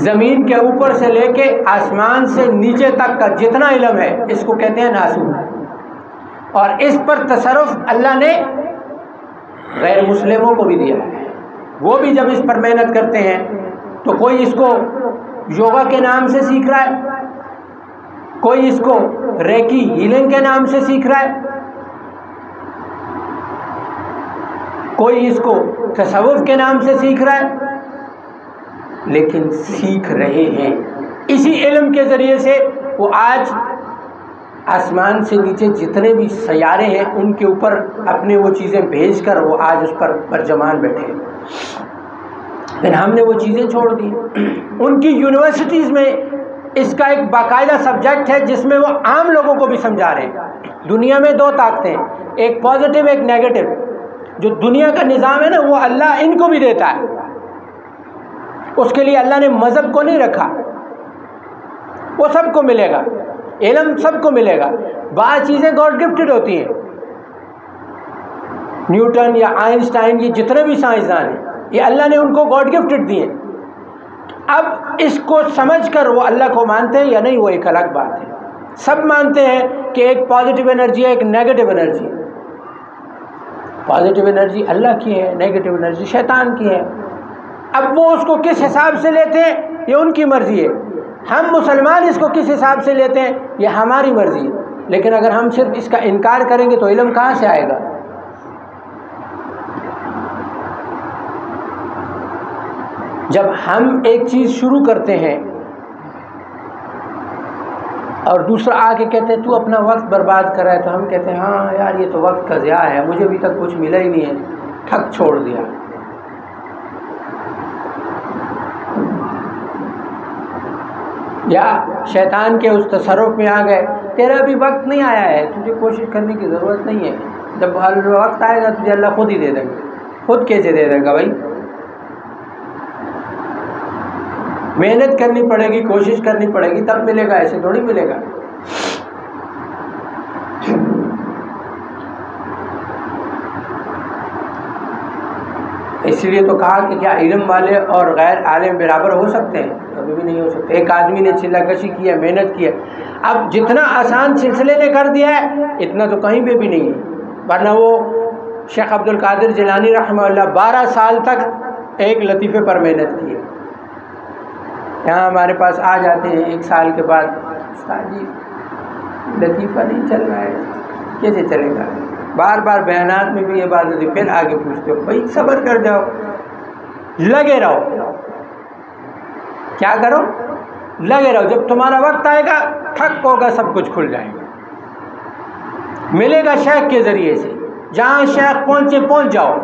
زمین کے اوپر سے لے کے آسمان سے نیچے تک کا جتنا علم ہے، اس کو کہتے ہیں ناسوت۔ اور اس پر تصرف اللہ نے غیر مسلموں کو بھی دیا ہے۔ وہ بھی جب اس پر محنت کرتے ہیں تو کوئی اس کو یوگا کے نام سے سیکھ رہا ہے، کوئی اس کو ریکی ہیلنگ کے نام سے سیکھ رہا ہے، کوئی اس کو تصوف کے نام سے سیکھ رہا ہے، لیکن سیکھ رہے ہیں اسی علم کے ذریعے سے۔ وہ آج آسمان سے نیچے جتنے بھی سیارے ہیں ان کے اوپر اپنے وہ چیزیں بھیج کر وہ آج اس پر برجمان بیٹھے ہیں، لیکن ہم نے وہ چیزیں چھوڑ دی۔ ان کی یونیورسٹیز میں اس کا ایک باقاعدہ سبجیکٹ ہے جس میں وہ عام لوگوں کو بھی سمجھا رہے ہیں۔ دنیا میں 2 طاقتیں، ایک پازیٹیو ایک نیگیٹو۔ جو دنیا کا نظام ہے نا، وہ اللہ ان کو بھی دیتا ہے، اس کے لیے اللہ نے مذہب کو نہیں رکھا، وہ سب کو ملے گا، علم سب کو ملے گا۔ بعض چیزیں گاڈ گفٹڈ ہوتی ہیں، نیوٹن یا آئنسٹائن، یہ جتنے بھی سائنسدان ہیں، یہ اللہ نے ان کو گاڈ گفٹڈ دیے۔ اب اس کو سمجھ کر وہ اللہ کو مانتے ہیں یا نہیں، وہ ایک الگ بات ہے۔ سب مانتے ہیں کہ ایک پازیٹیو انرجی ہے، ایک نیگیٹو انرجی ہے۔ پازیٹیو انرجی اللہ کی ہے، نیگیٹو انرجی شیطان کی ہے۔ اب وہ اس کو کس حساب سے لیتے ہیں یہ ان کی مرضی ہے، ہم مسلمان اس کو کس حساب سے لیتے ہیں یہ ہماری مرضی ہے۔ لیکن اگر ہم صرف اس کا انکار کریں گے تو علم کہاں سے آئے گا؟ جب ہم ایک چیز شروع کرتے ہیں اور دوسرا آ کے کہتے ہیں تو اپنا وقت برباد کر رہا ہے، تو ہم کہتے ہیں ہاں یار یہ تو وقت کا ضیاع ہے، مجھے ابھی تک کچھ ملا ہی نہیں ہے، ٹھگ چھوڑ دیا۔ یا شیطان کے اس تصرف میں آ گئے، تیرا ابھی وقت نہیں آیا ہے، تجھے کوشش کرنے کی ضرورت نہیں ہے، جب وقت آئے گا تجھے اللہ خود ہی دے دے گا۔ خود کیسے دے دے گا بھائی؟ محنت کرنی پڑے گی، کوشش کرنی پڑے گی تب ملے گا، ایسے تھوڑی ملے گا۔ اس لیے تو کہا کہ کیا علم والے اور غیر عالم برابر ہو سکتے ہیں؟ کبھی بھی نہیں ہو سکتے۔ ایک آدمی نے چلہ کشی کیا، محنت کیا، اب جتنا آسان سلسلے نے کر دیا ہے اتنا تو کہیں پہ بھی نہیں ہے، ورنہ وہ شیخ عبد القادر جیلانی رحمہ اللہ 12 سال تک ایک لطیفے پر محنت کی ہے۔ یہاں ہمارے پاس آ جاتے ہیں 1 سال کے بعد، استاد جی لطیفہ نہیں چل رہا ہے، کیسے چلے گا؟ بار بار بیانات میں بھی یہ بات ہوتی، پھر آگے پوچھتے ہو بھائی صبر کر جاؤ، لگے رہو۔ کیا کرو؟ لگے رہو، جب تمہارا وقت آئے گا ٹھک ہوگا، سب کچھ کھل جائے گا، ملے گا شیخ کے ذریعے سے، جہاں شیخ پہنچے پہنچ جاؤ۔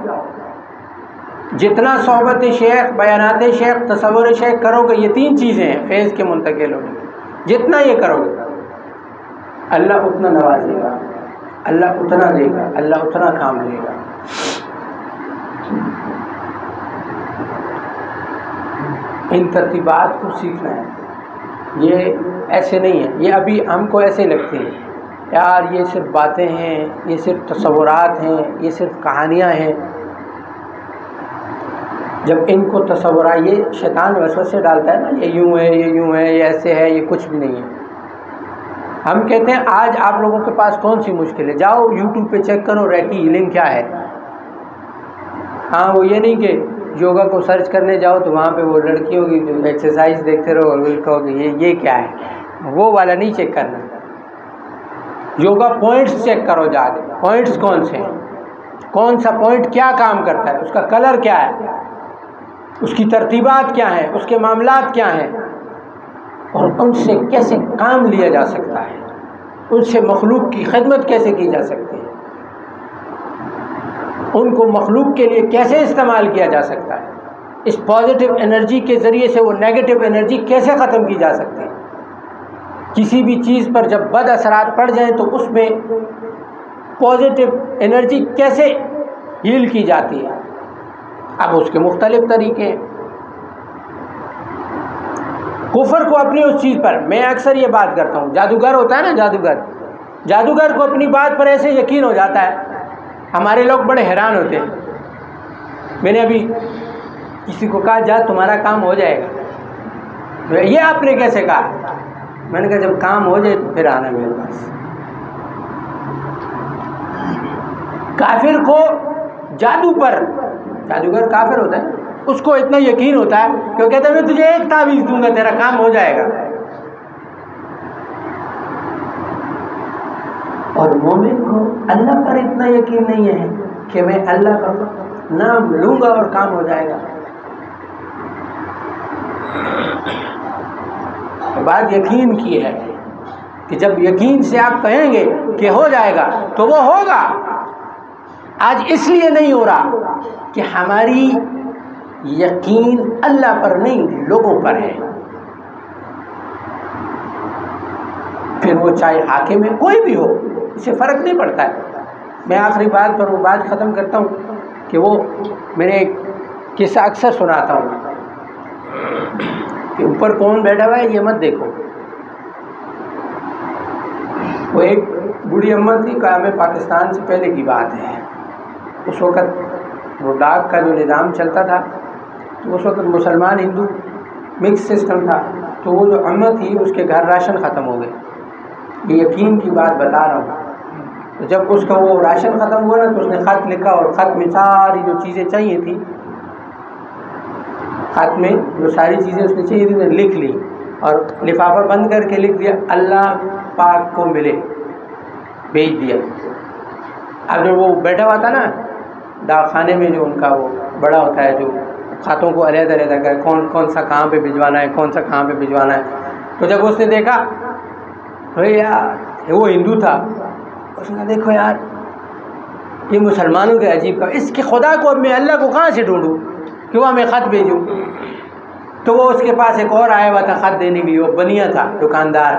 جتنا صحبت شیخ، بیانات شیخ، تصور شیخ کرو گے، یہ 3 چیزیں ہیں فیض کے منتقل ہونے، جتنا یہ کرو گے اللہ اتنا نوازے گا، اللہ اتنا دے گا، اللہ اتنا کام دے گا۔ ان ترتیبات کو سیکھنا ہے، یہ ایسے نہیں ہے، یہ ابھی ہم کو ایسے لگتے ہیں یار یہ صرف باتیں ہیں، یہ صرف تصورات ہیں، یہ صرف کہانیاں ہیں۔ جب ان کو تصورات، یہ شیطان وسوسے ڈالتا ہے نا، یہ یوں ہے، یہ یوں ہے، یہ ایسے ہے، یہ کچھ بھی نہیں ہے۔ ہم کہتے ہیں آج آپ لوگوں کے پاس کون سی مشکل ہے، جاؤ یوٹیوب پہ چیک کرو ریکی ہیلنگ کیا ہے۔ ہاں وہ یہ نہیں کہ یوگا کو سرچ کرنے جاؤ تو وہاں پہ وہ لڑکیوں کی ایکسرسائز دیکھتے رہو اور کہو کہ یہ کیا ہے، وہ والا نہیں چیک کرنا۔ یوگا پوائنٹس چیک کرو، جا کے پوائنٹس کون سے ہیں، کون سا پوائنٹ کیا کام کرتا ہے، اس کا کلر کیا ہے، اس کی ترتیبات کیا ہیں، اس کے معاملات کیا ہیں، اور ان سے کیسے کام لیا جا سکتا ہے، ان سے مخلوق کی خدمت کیسے کی جا سکتی ہے، ان کو مخلوق کے لیے کیسے استعمال کیا جا سکتا ہے، اس پازیٹیو انرجی کے ذریعے سے وہ نیگیٹو انرجی کیسے ختم کی جا سکتی ہے۔ کسی بھی چیز پر جب بد اثرات پڑ جائیں تو اس میں پازیٹیو انرجی کیسے ہیل کی جاتی ہے۔ اب اس کے مختلف طریقے ہیں۔ کفر کو اپنی اس چیز پر، میں اکثر یہ بات کرتا ہوں، جادوگر ہوتا ہے نا، جادوگر کو اپنی بات پر ایسے یقین ہو جاتا ہے، ہمارے لوگ بڑے حیران ہوتے ہیں۔ میں نے ابھی کسی کو کہا جا تمہارا کام ہو جائے گا، یہ آپ نے کیسے کہا؟ میں نے کہا جب کام ہو جائے تو پھر آنا میرے پاس۔ کافر کو جادو پر، جادوگر کافر ہوتا ہے، اس کو اتنا یقین ہوتا ہے کہ وہ کہتا ہے میں تجھے ایک تعویذ دوں گا تیرا کام ہو جائے گا۔ اور مومن کو اللہ پر اتنا یقین نہیں ہے کہ میں اللہ کا نام لوں گا اور کام ہو جائے گا۔ بات یقین کی ہے کہ جب یقین سے آپ کہیں گے کہ ہو جائے گا تو وہ ہوگا۔ آج اس لیے نہیں ہو رہا کہ ہماری یقین اللہ پر نہیں لوگوں پر ہے۔ پھر وہ چاہے حاکم ہے کوئی بھی ہو، اسے فرق نہیں پڑتا ہے۔ میں آخری بات پر وہ بات ختم کرتا ہوں کہ وہ میں نے ایک قصہ اکثر سناتا ہوں کہ اوپر کون بیٹھا ہوا ہے یہ مت دیکھو۔ وہ ایک بوڑھی اماں تھی، قیام پاکستان سے پہلے کی بات ہے۔ اس وقت وہ ڈاک کا جو نظام چلتا تھا تو اس وقت مسلمان ہندو مکس سسٹم تھا، تو وہ جو اماں تھی اس کے گھر راشن ختم ہو گئے۔ یہ یقین کی بات بتا رہا ہوں۔ تو جب اس کا وہ راشن ختم ہوا نا تو اس نے خط لکھا، اور خط میں ساری جو چیزیں چاہیے تھی، خط میں جو ساری چیزیں اس میں چاہیے تھی میں لکھ لی، اور لفافہ بند کر کے لکھ دیا اللہ پاک کو ملے، بھیج دیا۔ اب جب وہ بیٹھا ہوا تھا نا ڈاک خانے میں، جو ان کا وہ بڑا ہوتا ہے جو خطوں کو علیحدہ علیحدہ کر کون کون سا کہاں پہ بھجوانا ہے، کون سا کہاں پہ بھجوانا ہے، تو جب اس نے دیکھا تو یار وہ ہندو تھا، اس نے کہا دیکھو یار یہ مسلمانوں کے عجیب کا، اس کے خدا کو میں اللہ کو کہاں سے ڈھونڈوں کہ وہ ہمیں خط بھیجوں؟ تو وہ اس کے پاس ایک اور آیا ہوا تھا خط دینے کے لیے، وہ بنیا تھا دکاندار،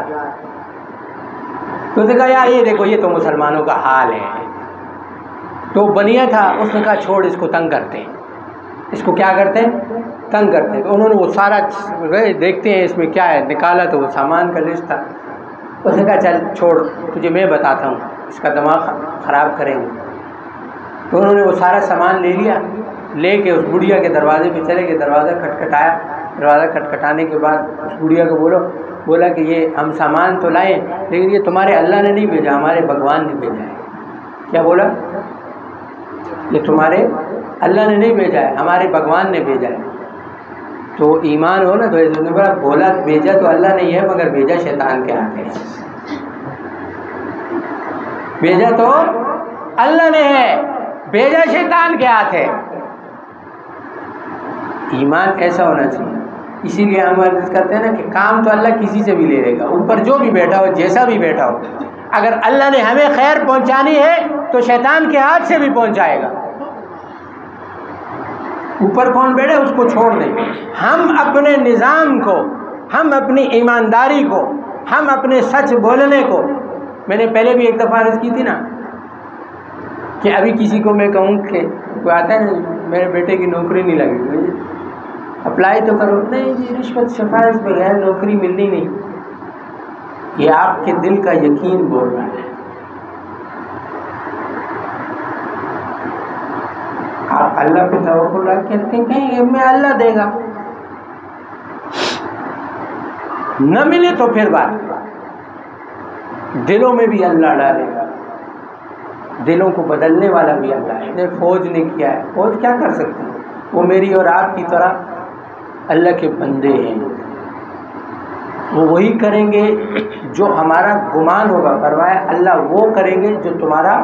تو اس نے کہا یار یہ دیکھو یہ تو مسلمانوں کا حال ہے، تو بنیا تھا، اس نے کہا چھوڑ اس کو تنگ کرتے ہیں، اس کو کیا کرتے ہیں تنگ کرتے ہیں۔ تو انہوں نے وہ سارا دیکھتے ہیں اس میں کیا ہے، نکالا تو وہ سامان کا لسٹ تھا، اس نے کہا چل چھوڑ تجھے میں بتاتا ہوں، اس کا دماغ خراب کریں گے۔ تو انہوں نے وہ سارا سامان لے لیا، لے کے اس بڑھیا کے دروازے پہ چلے گئے، دروازہ کھٹکھٹایا، دروازہ کھٹکھٹانے کے بعد اس بڑھیا کو بولا کہ یہ ہم سامان تو لائے لیکن یہ تمہارے اللہ نے نہیں بھیجا، ہمارے بھگوان نے بھیجا ہے۔ کیا بولا؟ یہ تمہارے اللہ نے نہیں بھیجا ہے، ہمارے بھگوان نے بھیجا ہے۔ تو ایمان ہو نا، تو اس نے بولا بھیجا تو اللہ نہیں ہے مگر بھیجا شیطان کے ہاتھ ہے، بھیجا تو اللہ نے ہے، بھیجا شیطان کے ہاتھ ہے۔ ایمان ایسا ہونا چاہیے۔ اسی لیے ہم عرض کرتے ہیں نا کہ کام تو اللہ کسی سے بھی لے لے گا، اوپر جو بھی بیٹھا ہو جیسا بھی بیٹھا ہو، اگر اللہ نے ہمیں خیر پہنچانی ہے تو شیطان کے ہاتھ سے بھی پہنچائے گا۔ اوپر کون بیٹھے اس کو چھوڑ دیں، ہم اپنے نظام کو، ہم اپنی ایمانداری کو، ہم اپنے سچ بولنے کو، میں نے پہلے بھی ایک دفعہ عرض کی تھی نا کہ ابھی کسی کو میں کہوں کہ کوئی آتا ہے نا میرے بیٹے کی نوکری نہیں لگی، اپلائی تو کرو، نہیں جی رشوت سفارش بغیر نوکری ملنی نہیں۔ یہ آپ کے دل کا یقین بول رہا ہے، آپ اللہ پہ توکل رکھ کے کہیں گے میں اللہ دے گا، نہ ملے تو پھر بات، دلوں میں بھی اللہ ڈالے گا، دلوں کو بدلنے والا بھی اللہ ہے۔ فوج نے کیا ہے، فوج کیا کر سکتی ہے؟ وہ میری اور آپ کی طرح اللہ کے بندے ہیں، وہ وہی کریں گے جو ہمارا گمان ہوگا، فرمایا اللہ وہ کریں گے جو تمہارا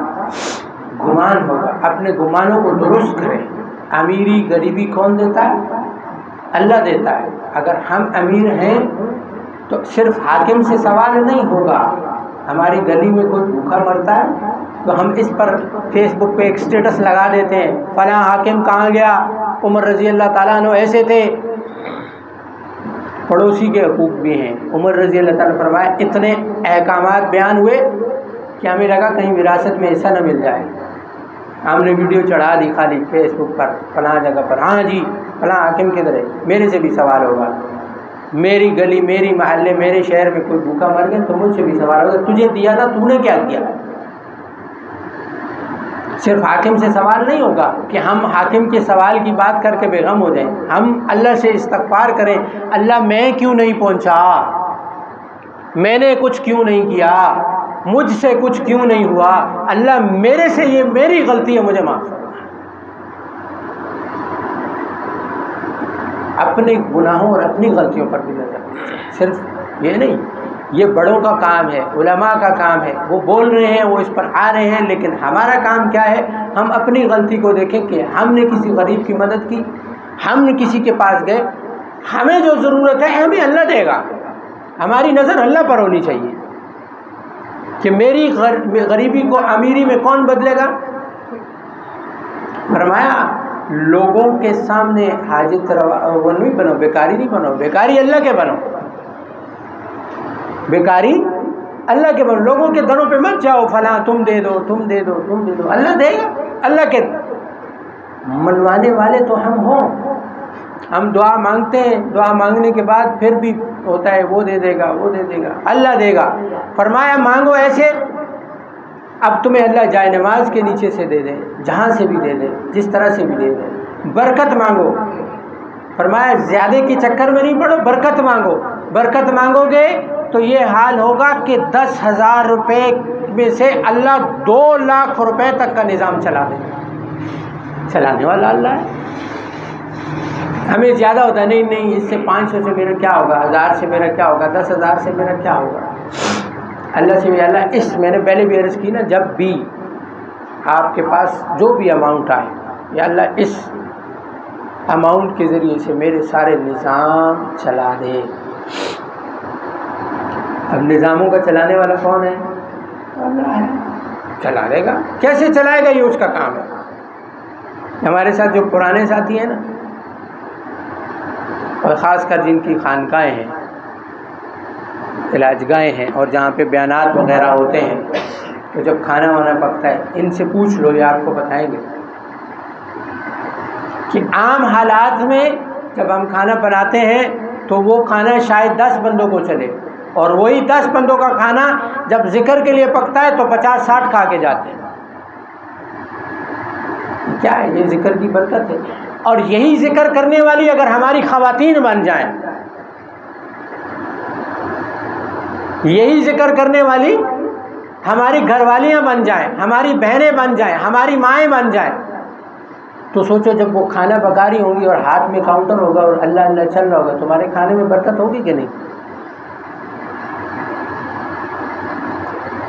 گمان ہوگا، اپنے گمانوں کو درست کریں۔ امیری غریبی کون دیتا ہے؟ اللہ دیتا ہے۔ اگر ہم امیر ہیں تو صرف حاکم سے سوال نہیں ہوگا، ہماری گلی میں کوئی بھوکا مرتا ہے تو ہم اس پر فیس بک پہ ایک اسٹیٹس لگا دیتے ہیں فلاں حاکم کہاں گیا، عمر رضی اللہ تعالیٰ عنہ ایسے تھے۔ پڑوسی کے حقوق بھی ہیں، عمر رضی اللہ تعالیٰ فرمایا اتنے احکامات بیان ہوئے کہ ہمیں لگا کہیں وراثت میں حصہ نہ مل جائے، ہم نے ویڈیو چڑھا دی خالی فیس بک پر فلاں جگہ پر، ہاں جی فلاں حاکم کدھر ہے، میرے سے بھی سوال ہوگا، میری گلی میری محلے میرے شہر میں کوئی بھوکا مر گیا تو مجھ سے بھی سوال ہوگا، تجھے دیا تھا تو نے کیا کیا؟ صرف حاکم سے سوال نہیں ہوگا کہ ہم حاکم کے سوال کی بات کر کے بے غم ہو جائیں، ہم اللہ سے استغفار کریں، اللہ میں کیوں نہیں پہنچا، میں نے کچھ کیوں نہیں کیا، مجھ سے کچھ کیوں نہیں ہوا، اللہ میرے سے یہ میری غلطی ہے مجھے معاف کرنا۔ اپنے گناہوں اور اپنی غلطیوں پر بھی نظر، صرف یہ نہیں، یہ بڑوں کا کام ہے، علماء کا کام ہے، وہ بول رہے ہیں وہ اس پر آ رہے ہیں، لیکن ہمارا کام کیا ہے؟ ہم اپنی غلطی کو دیکھیں کہ ہم نے کسی غریب کی مدد کی، ہم نے کسی کے پاس گئے، ہمیں جو ضرورت ہے ہمیں اللہ دے گا، ہماری نظر اللہ پر ہونی چاہیے کہ میری غریبی کو امیری میں کون بدلے گا؟ فرمایا لوگوں کے سامنے حاجت روا نہیں بنو، بیکاری نہیں بنو، بیکاری اللہ کے بنو، بیکاری اللہ کے بنو، لوگوں کے دروں پہ مت جاؤ فلاں تم دے دو تم دے دو تم دے دو، اللہ دے گا، اللہ کے منوانے والے تو ہم ہوں، ہم دعا مانگتے ہیں، دعا مانگنے کے بعد پھر بھی ہوتا ہے وہ دے دے گا وہ دے دے گا، اللہ دے گا۔ فرمایا مانگو ایسے، اب تمہیں اللہ جائے نماز کے نیچے سے دے دے، جہاں سے بھی دے دے، جس طرح سے بھی دے دے، برکت مانگو، فرمایا زیادہ کے چکر میں نہیں پڑو، برکت مانگو، برکت مانگو گے تو یہ حال ہوگا کہ 10,000 روپے میں سے اللہ 2 لاکھ روپے تک کا نظام چلا دے گا، چلانے والا اللہ ہے۔ ہمیں زیادہ ہوتا ہے، نہیں نہیں اس سے 500 سے میرا کیا ہوگا، 1000 سے میرا کیا ہوگا، 10,000 سے میرا کیا ہوگا، اللہ سے بھی اللہ اس میں نے پہلے بھی عرض کی نا، جب بھی آپ کے پاس جو بھی اماؤنٹ آئے یا اللہ اس اماؤنٹ کے ذریعے سے میرے سارے نظام چلا دے، اب نظاموں کا چلانے والا کون ہے؟ اللہ ہے، چلا لے گا، کیسے چلائے گا یہ اس کا کام ہے۔ ہمارے ساتھ جو پرانے ساتھی ہیں نا، اور خاص کر جن کی خانقاہیں ہیں، علاج گاہیں ہیں، اور جہاں پہ بیانات وغیرہ ہوتے ہیں، تو جب کھانا وانا پکتا ہے ان سے پوچھ لو، یہ آپ کو بتائیں گے کہ عام حالات میں جب ہم کھانا بناتے ہیں تو وہ کھانا شاید 10 بندوں کو چلے، اور وہی 10 بندوں کا کھانا جب ذکر کے لیے پکتا ہے تو 50-60 کھا کے جاتے ہیں۔ کیا ہے؟ یہ ذکر کی برکت ہے۔ اور یہی ذکر کرنے والی اگر ہماری خواتین بن جائیں، یہی ذکر کرنے والی ہماری گھر والیاں بن جائیں، ہماری بہنیں بن جائیں، ہماری مائیں بن جائیں، تو سوچو جب وہ کھانا پکا رہی ہوں گی اور ہاتھ میں کاؤنٹر ہوگا اور اللہ اللہ چل رہا ہوگا، تمہارے کھانے میں برکت ہوگی کہ نہیں؟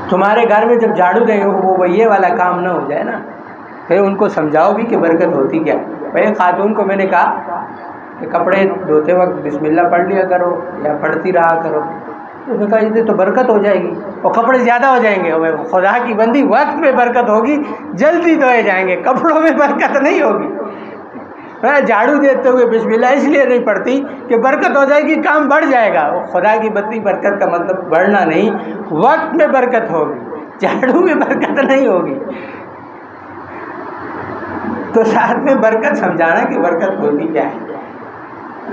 تمہارے گھر میں جب جھاڑو دیں وہ یہ والا کام نہ ہو جائے نا، پھر ان کو سمجھاؤ بھی کہ برکت ہوتی کیا۔ پہلے خاتون کو میں نے کہا کہ کپڑے دھوتے وقت بسم اللہ پڑھ لیا کرو یا پڑھتی رہا کرو، اس نے کہا یہ تو برکت ہو جائے گی اور کپڑے زیادہ ہو جائیں گے۔ خدا کی بندی، وقت میں برکت ہوگی، جلدی دھوئے جائیں گے، کپڑوں میں برکت نہیں ہوگی۔ میں جھاڑو دیتے ہوئے بسم اللہ اس لیے نہیں پڑھتی کہ برکت ہو جائے گی، کام بڑھ جائے گا۔ خدا کی بندی، برکت کا مطلب بڑھنا نہیں، وقت میں برکت ہوگی، جھاڑو میں برکت نہیں ہوگی۔ تو ساتھ میں برکت سمجھانا کہ برکت ہوتی کیا ہے۔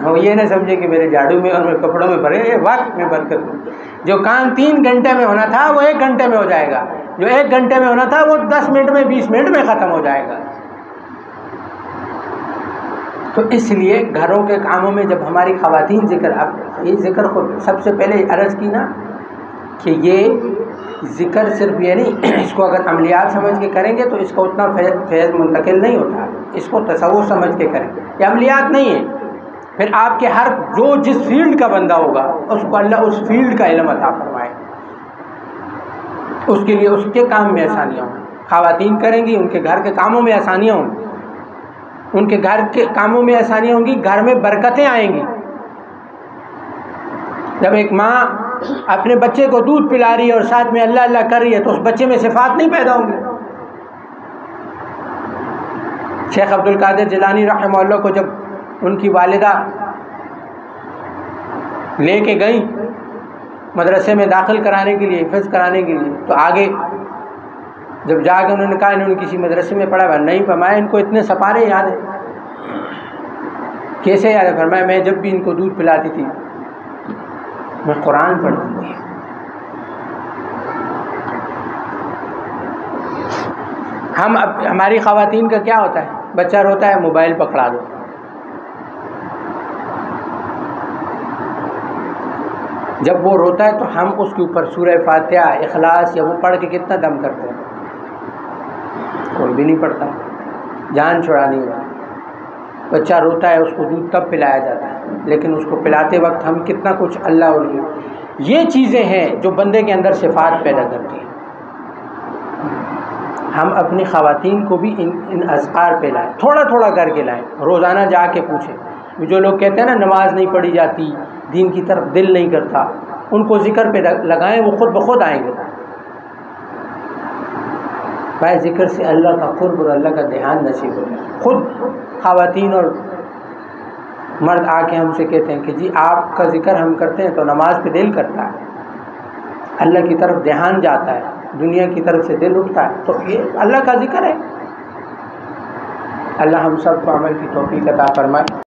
ہم یہ نہ سمجھے کہ میرے جھاڑو میں اور میرے کپڑوں میں بھرے، یہ وقت میں برکت ہوتی۔ جو کام 3 گھنٹے میں ہونا تھا وہ 1 گھنٹے میں ہو جائے گا، جو 1 گھنٹے میں ہونا تھا وہ 10 منٹ میں 20 منٹ میں ختم ہو جائے گا۔ تو اس لیے گھروں کے کاموں میں جب ہماری خواتین ذکر، اب یہ ذکر کو سب سے پہلے عرض کی نا کہ یہ ذکر صرف یہ نہیں، اس کو اگر عملیات سمجھ کے کریں گے تو اس کو اتنا فیض منتقل نہیں ہوتا، اس کو تصور سمجھ کے کریں۔ یہ عملیات نہیں ہے، پھر آپ کے ہر جو جس فیلڈ کا بندہ ہوگا اس کو اللہ اس فیلڈ کا علم عطا فرمائے، اس کے لیے اس کے کام میں آسانیاں ہوں۔ خواتین کریں گی، ان کے گھر کے کاموں میں آسانیاں ہوں گی، ان کے گھر کے کاموں میں آسانیاں ہوں گی، گھر میں برکتیں آئیں گی۔ جب ایک ماں اپنے بچے کو دودھ پلا رہی ہے اور ساتھ میں اللہ اللہ کر رہی ہے تو اس بچے میں صفات نہیں پیدا ہوں گی۔ شیخ عبد القادر جیلانی رحمہ اللہ کو جب ان کی والدہ لے کے گئیں مدرسے میں داخل کرانے کے لیے، حفظ کرانے کے لیے، تو آگے جب جا کے انہوں نے کہا انہوں نے کسی مدرسے میں پڑھا، نہیں فرمایا ان کو اتنے سپارے یاد ہیں۔ کیسے یاد ہے؟ فرمایا میں جب بھی ان کو دودھ پلاتی تھی میں قرآن پڑھتی تھی۔ ہماری خواتین کا کیا ہوتا ہے؟ بچہ روتا ہے موبائل پکڑا دو، جب وہ روتا ہے تو ہم اس کے اوپر سورہ فاتحہ، اخلاص یا وہ پڑھ کے کتنا دم کرتے ہیں؟ کوئی بھی نہیں پڑھتا، جان چھڑانی ہوتی۔ بچہ روتا ہے اس کو دودھ تب پلایا جاتا ہے، لیکن اس کو پلاتے وقت ہم کتنا کچھ اللہ اور یہ چیزیں ہیں جو بندے کے اندر صفات پیدا کرتی ہیں۔ ہم اپنی خواتین کو بھی ان اذکار پہ لائیں، تھوڑا تھوڑا کر کے لائیں، روزانہ جا کے پوچھیں۔ جو لوگ کہتے ہیں نا نماز نہیں پڑھی جاتی، دین کی طرف دل نہیں کرتا، ان کو ذکر پہ لگائیں، وہ خود بخود آئیں گے۔ بھائی ذکر سے اللہ کا قرب اور اللہ کا دھیان نصیب ہو جائے۔ خود خواتین اور مرد آ کے ہم سے کہتے ہیں کہ جی آپ کا ذکر ہم کرتے ہیں تو نماز پہ دل کرتا ہے، اللہ کی طرف دھیان جاتا ہے، دنیا کی طرف سے دل اٹھتا ہے، تو یہ اللہ کا ذکر ہے۔ اللہ ہم سب کو عمل کی توفیق عطا فرمائے۔